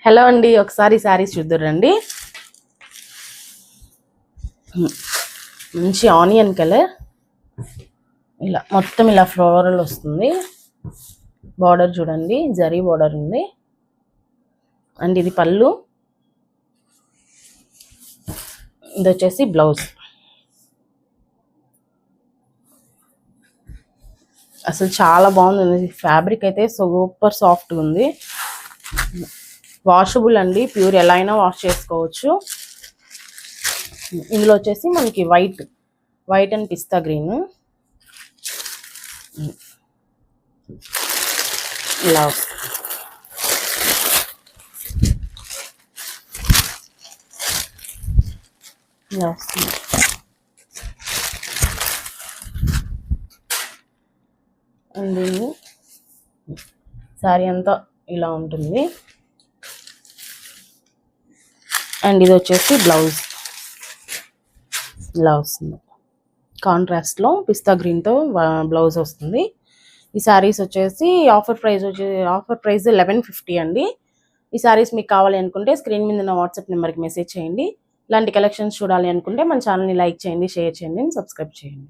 Hello అండి, ఒకసారి శారీస్ చూద్దురండి. మంచి ఆనియన్ కలర్, ఇలా మొత్తం ఇలా ఫ్లోరల్ వస్తుంది. బార్డర్ చూడండి, జరీ బార్డర్ ఉంది. అండ్ ఇది పళ్ళు, ఇది వచ్చేసి బ్లౌజ్. అసలు చాలా బాగుంది. ఫ్యాబ్రిక్ అయితే సూపర్ సాఫ్ట్గా ఉంది. వాషబుల్ అండి, ప్యూర్ ఎలా అయినా వాష్ చేసుకోవచ్చు. ఇందులో వచ్చేసి మనకి వైట్ అండ్ పిస్తా గ్రీన్ ఇలా వస్తుంది. అండ్ దీన్ని శారీ అంతా ఇలా ఉంటుంది. అండ్ ఇది వచ్చేసి బ్లౌజ్ ఇలా వస్తుంది. కాంట్రాస్ట్లో పిస్తా గ్రీన్తో బ్లౌజ్ వస్తుంది. ఈ శారీస్ వచ్చేసి ఆఫర్ ప్రైస్ 1150 అండి. ఈ శారీస్ మీకు కావాలి అనుకుంటే స్క్రీన్ మీద ఉన్న వాట్సాప్ నెంబర్కి మెసేజ్ చేయండి. ఇలాంటి కలెక్షన్స్ చూడాలి అనుకుంటే మన ఛానల్ని లైక్ చేయండి, షేర్ చేయండి, సబ్స్క్రైబ్ చేయండి.